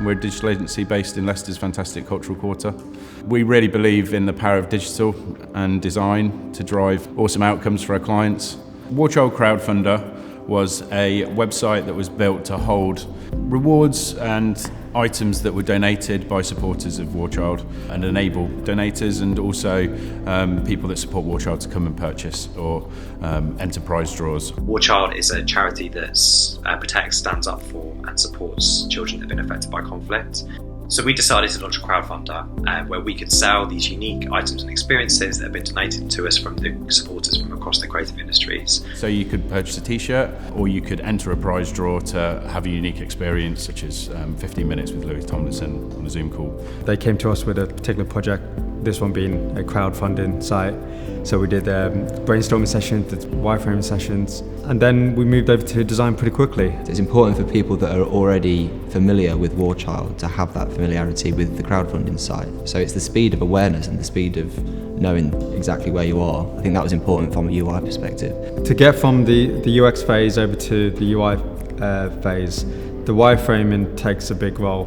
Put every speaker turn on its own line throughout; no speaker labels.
We're a digital agency based in Leicester's fantastic cultural quarter. We really believe in the power of digital and design to drive awesome outcomes for our clients. War Child Crowdfunder was a website that was built to hold rewards and items that were donated by supporters of War Child and enable donators and also people that support War Child to come and purchase or enter prize draws.
War Child is a charity that protects, stands up for and supports children that have been affected by conflict. So we decided to launch a crowdfunder where we could sell these unique items and experiences that have been donated to us from the supporters from across the creative industries.
So you could purchase a t-shirt or you could enter a prize draw to have a unique experience such as 15 minutes with Louis Tomlinson on a Zoom call.
They came to us with a particular project, this one being a crowdfunding site. So we did brainstorming sessions, did wireframing sessions, and then we moved over to design pretty quickly.
It's important for people that are already familiar with War Child to have that familiarity with the crowdfunding site. So it's the speed of awareness and the speed of knowing exactly where you are. I think that was important from a UI perspective.
To get from the UX phase over to the UI phase, the wireframing takes a big role.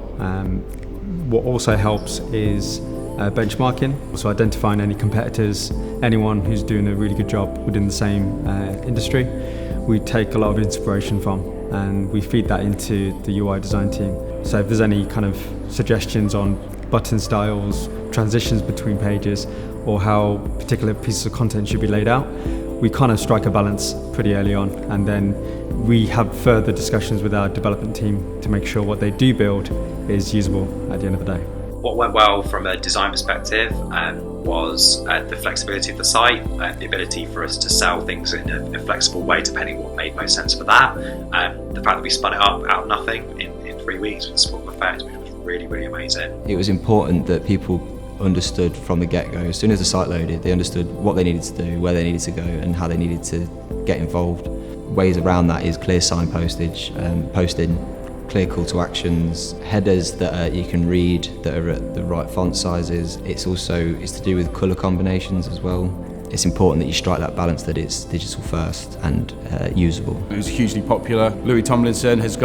What also helps is benchmarking, so identifying any competitors, anyone who's doing a really good job within the same industry. We take a lot of inspiration from and we feed that into the UI design team. So if there's any kind of suggestions on button styles, transitions between pages, or how particular pieces of content should be laid out, we kind of strike a balance pretty early on, and then we have further discussions with our development team to make sure what they do build is usable at the end of the day.
What went well from a design perspective was the flexibility of the site, the ability for us to sell things in a flexible way depending on what made most sense for that. The fact that we spun it up out of nothing in 3 weeks with the support of effect, which was really, really amazing.
It was important that people understood from the get-go, as soon as the site loaded, they understood what they needed to do, where they needed to go and how they needed to get involved. Ways around that is clear sign postage, posting clear call to actions, headers that you can read that are at the right font sizes. It's to do with colour combinations as well. It's important that you strike that balance that it's digital first and usable.
It was hugely popular. Louis Tomlinson his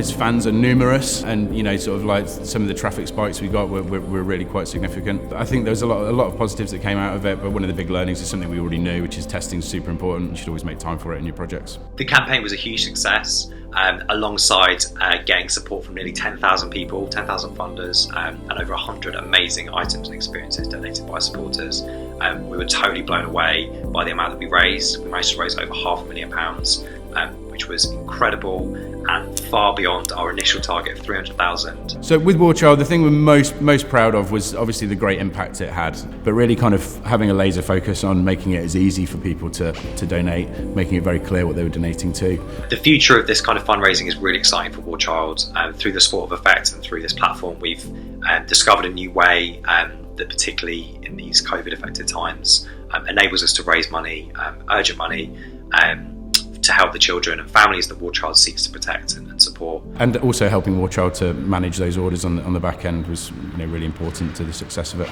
fans are numerous, and sort of like some of the traffic spikes we got were really quite significant. I think there was a lot of positives that came out of it, but one of the big learnings is something we already knew, which is testing is super important. You should always make time for it in your projects.
The campaign was a huge success. Alongside getting support from nearly 10,000 people, 10,000 funders, and over 100 amazing items and experiences donated by supporters. We were totally blown away by the amount that we raised. We managed to raise over £500,000, which was incredible and far beyond our initial target of 300,000.
So with War Child, the thing we're most proud of was obviously the great impact it had, but really kind of having a laser focus on making it as easy for people to donate, making it very clear what they were donating to.
The future of this kind of fundraising is really exciting for War Child. Through the support of Effect and through this platform, we've discovered a new way that, particularly in these COVID-affected times, enables us to raise money, urgent money, to help the children and families that War Child seeks to protect and support.
And also helping War Child to manage those orders on the back end was really important to the success of it.